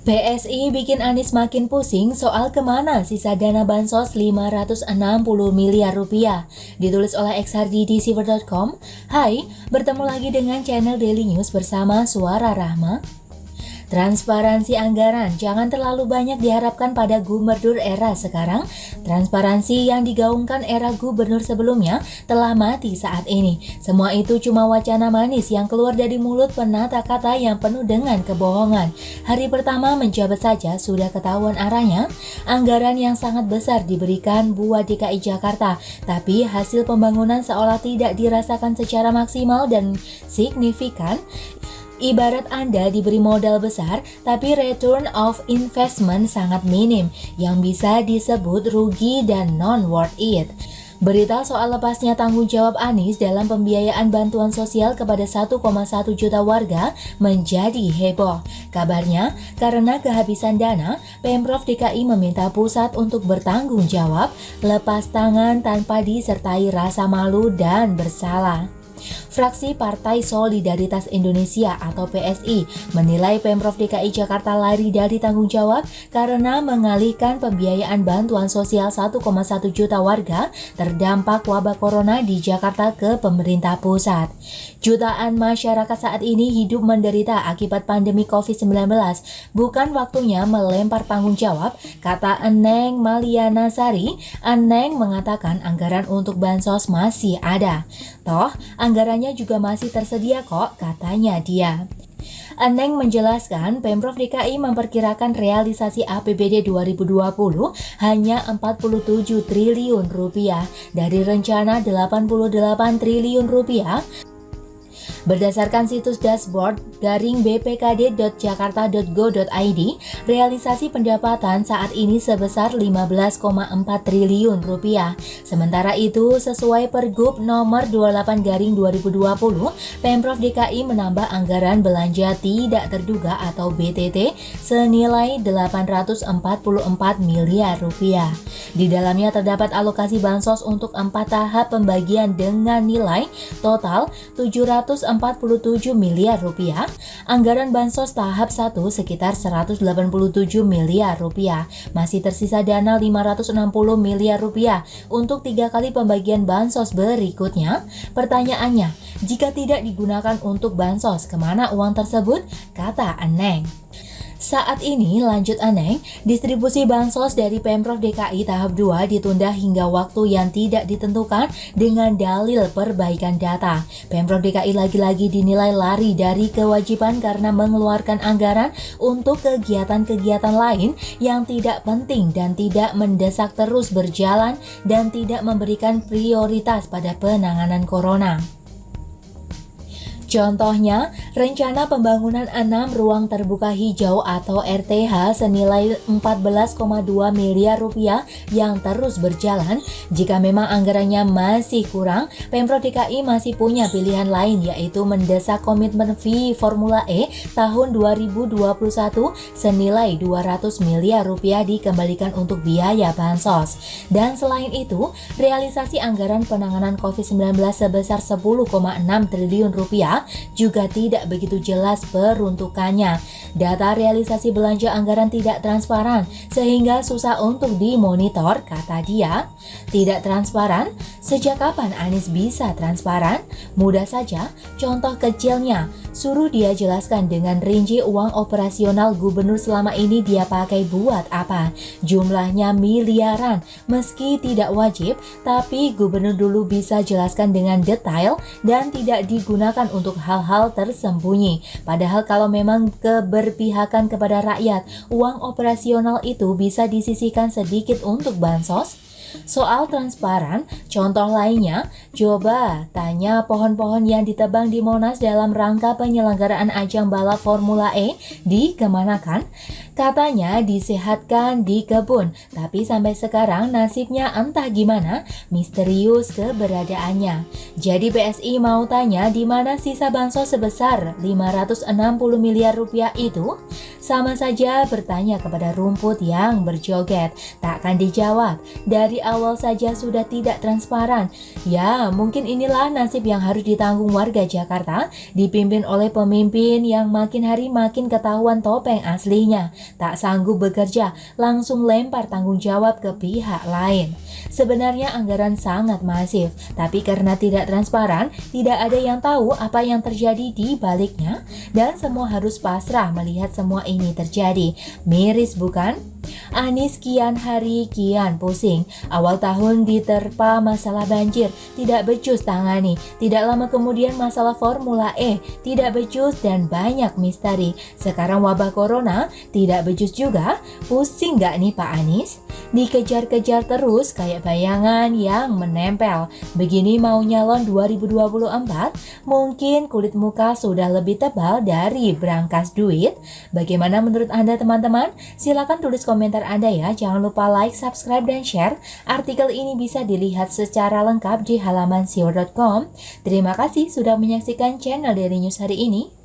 PSI bikin Anies makin pusing soal kemana sisa dana bansos 560 miliar rupiah. Ditulis oleh xhrdsiver.com. Hai, bertemu lagi dengan channel Daily News bersama Suara Rahma. Transparansi anggaran jangan terlalu banyak diharapkan pada gubernur era sekarang. Transparansi yang digaungkan era gubernur sebelumnya telah mati saat ini. Semua itu cuma wacana manis yang keluar dari mulut penata kata yang penuh dengan kebohongan. Hari pertama menjabat saja sudah ketahuan arahnya. Anggaran yang sangat besar diberikan buat DKI Jakarta, tapi hasil pembangunan seolah tidak dirasakan secara maksimal dan signifikan. Ibarat Anda diberi modal besar, tapi return of investment sangat minim, yang bisa disebut rugi dan non-worth it. Berita soal lepasnya tanggung jawab Anies dalam pembiayaan bantuan sosial kepada 1,1 juta warga menjadi heboh. Kabarnya, karena kehabisan dana, Pemprov DKI meminta pusat untuk bertanggung jawab, lepas tangan tanpa disertai rasa malu dan bersalah. Fraksi Partai Solidaritas Indonesia atau PSI menilai Pemprov DKI Jakarta lari dari tanggung jawab karena mengalihkan pembiayaan bantuan sosial 1,1 juta warga terdampak wabah corona di Jakarta ke pemerintah pusat. Jutaan masyarakat saat ini hidup menderita akibat pandemi COVID-19. Bukan waktunya melempar tanggung jawab, kata Eneng Maliana Sari. Eneng mengatakan anggaran untuk bansos masih ada. Toh, anggarannya juga masih tersedia kok, katanya dia. Eneng menjelaskan Pemprov DKI memperkirakan realisasi APBD 2020 hanya 47 triliun rupiah dari rencana 88 triliun rupiah. Berdasarkan situs dashboard garing bpkd.jakarta.go.id, realisasi pendapatan saat ini sebesar 15,4 triliun rupiah. Sementara itu, sesuai Pergub nomor 28 garing 2020, Pemprov DKI menambah anggaran belanja tidak terduga atau BTT senilai 844 miliar rupiah. Di dalamnya terdapat alokasi bansos untuk 4 tahap pembagian dengan nilai total 747 miliar rupiah, anggaran bansos tahap 1 sekitar 187 miliar rupiah, masih tersisa dana 560 miliar rupiah untuk 3 kali pembagian bansos berikutnya. Pertanyaannya, jika tidak digunakan untuk bansos, kemana uang tersebut? Kata Eneng. Saat ini, lanjut Eneng, distribusi bansos dari Pemprov DKI tahap 2 ditunda hingga waktu yang tidak ditentukan dengan dalil perbaikan data. Pemprov DKI lagi-lagi dinilai lari dari kewajiban karena mengeluarkan anggaran untuk kegiatan-kegiatan lain yang tidak penting dan tidak mendesak terus berjalan dan tidak memberikan prioritas pada penanganan corona. Contohnya, rencana pembangunan 6 ruang terbuka hijau atau RTH senilai 14,2 miliar rupiah yang terus berjalan. Jika memang anggarannya masih kurang, Pemprov DKI masih punya pilihan lain, yaitu mendesak komitmen fee Formula E tahun 2021 senilai 200 miliar rupiah dikembalikan untuk biaya bansos. Dan selain itu, realisasi anggaran penanganan COVID-19 sebesar 10,6 triliun rupiah juga tidak begitu jelas peruntukannya. Data realisasi belanja anggaran tidak transparan sehingga susah untuk dimonitor, kata dia. Tidak transparan? Sejak kapan Anies bisa transparan? Mudah saja, contoh kecilnya, suruh dia jelaskan dengan rinci uang operasional gubernur selama ini dia pakai buat apa. Jumlahnya miliaran, meski tidak wajib, tapi gubernur dulu bisa jelaskan dengan detail dan tidak digunakan untuk hal-hal tersembunyi. Padahal kalau memang keberpihakan kepada rakyat, uang operasional itu bisa disisihkan sedikit untuk bansos. Soal transparan, contoh lainnya, coba tanya pohon-pohon yang ditebang di Monas dalam rangka penyelenggaraan ajang balap Formula E dikemanakan? Katanya disehatkan di kebun, tapi sampai sekarang nasibnya entah gimana, misterius keberadaannya. Jadi PSI mau tanya di mana sisa bansos sebesar 560 miliar rupiah itu? Sama saja bertanya kepada rumput yang berjoget, takkan dijawab. Dari dari awal saja sudah tidak transparan. Ya, mungkin inilah nasib yang harus ditanggung warga Jakarta, dipimpin oleh pemimpin yang makin hari makin ketahuan topeng aslinya. Tak sanggup bekerja, langsung lempar tanggung jawab ke pihak lain. Sebenarnya anggaran sangat masif, tapi karena tidak transparan, tidak ada yang tahu apa yang terjadi di baliknya, dan semua harus pasrah melihat semua ini terjadi. Miris bukan? Anies kian hari kian pusing. Awal tahun diterpa masalah banjir, tidak becus tangani. Tidak lama kemudian masalah Formula E, tidak becus dan banyak misteri. Sekarang wabah corona, tidak becus juga. Pusing gak nih Pak Anies? Dikejar-kejar terus kayak bayangan yang menempel. Begini mau nyalon 2024, mungkin kulit muka sudah lebih tebal dari brankas duit. Bagaimana menurut Anda teman-teman? Silakan tulis komentar Anda ya. Jangan lupa like, subscribe, dan share. Artikel ini bisa dilihat secara lengkap di halaman siwar.com. Terima kasih sudah menyaksikan channel Daily News hari ini.